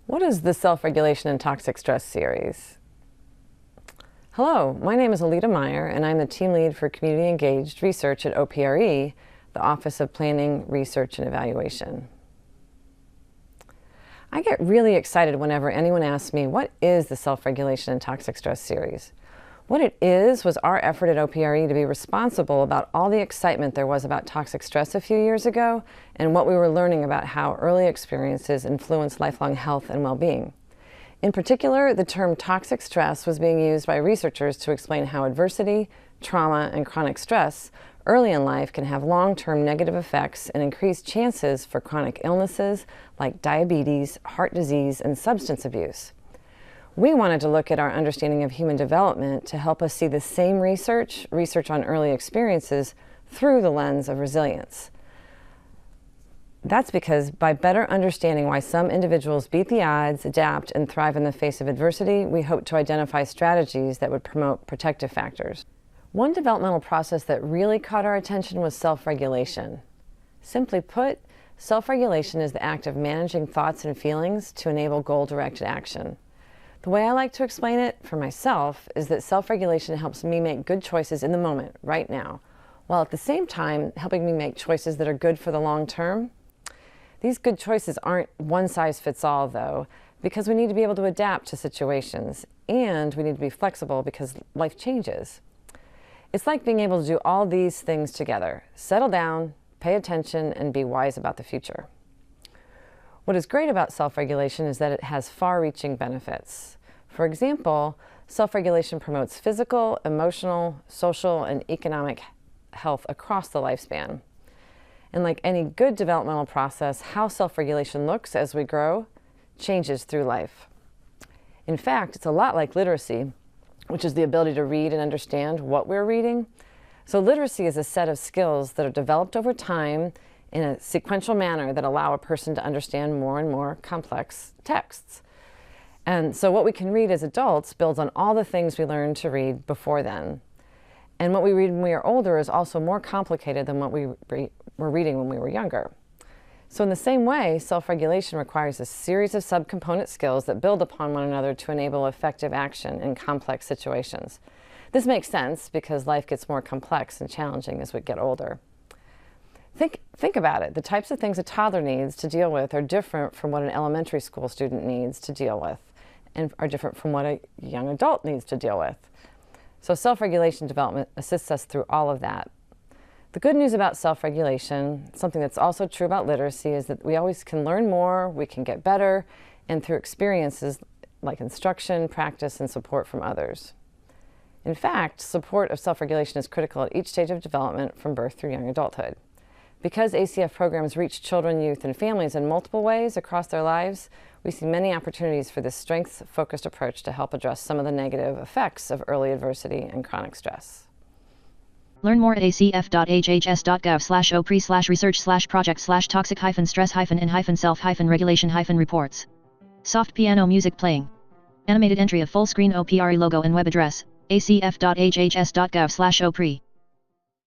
What is the Self-Regulation and Toxic Stress series? Hello, my name is Aleta Meyer, and I'm the team lead for Community Engaged Research at OPRE, the Office of Planning, Research, and Evaluation. I get really excited whenever anyone asks me, what is the Self-Regulation and Toxic Stress series? What it is was our effort at OPRE to be responsible about all the excitement there was about toxic stress a few years ago and what we were learning about how early experiences influence lifelong health and well-being. In particular, the term toxic stress was being used by researchers to explain how adversity, trauma, and chronic stress early in life can have long-term negative effects and increased chances for chronic illnesses like diabetes, heart disease, and substance abuse. We wanted to look at our understanding of human development to help us see the same research on early experiences, through the lens of resilience. That's because by better understanding why some individuals beat the odds, adapt, and thrive in the face of adversity, we hope to identify strategies that would promote protective factors. One developmental process that really caught our attention was self-regulation. Simply put, self-regulation is the act of managing thoughts and feelings to enable goal-directed action. The way I like to explain it for myself is that self-regulation helps me make good choices in the moment, right now, while at the same time helping me make choices that are good for the long term. These good choices aren't one-size-fits-all, though, because we need to be able to adapt to situations, and we need to be flexible because life changes. It's like being able to do all these things together: settle down, pay attention, and be wise about the future. What is great about self-regulation is that it has far-reaching benefits. For example, self-regulation promotes physical, emotional, social, and economic health across the lifespan. And like any good developmental process, how self-regulation looks as we grow changes through life. In fact, it's a lot like literacy, which is the ability to read and understand what we're reading. So literacy is a set of skills that are developed over time in a sequential manner that allow a person to understand more and more complex texts. And so what we can read as adults builds on all the things we learned to read before then. And what we read when we are older is also more complicated than what we were reading when we were younger. So in the same way, self-regulation requires a series of subcomponent skills that build upon one another to enable effective action in complex situations. This makes sense because life gets more complex and challenging as we get older. Think about it. The types of things a toddler needs to deal with are different from what an elementary school student needs to deal with, and are different from what a young adult needs to deal with. So self-regulation development assists us through all of that. The good news about self-regulation, something that's also true about literacy, is that we always can learn more, we can get better, and through experiences like instruction, practice, and support from others. In fact, support of self-regulation is critical at each stage of development from birth through young adulthood. Because ACF programs reach children, youth, and families in multiple ways across their lives, we see many opportunities for this strengths-focused approach to help address some of the negative effects of early adversity and chronic stress. Learn more at acf.hhs.gov/opre/research/project/toxic-stress-in-self-regulation-reports. Soft piano music playing. Animated entry of full screen OPRE logo and web address, acf.hhs.gov/opre.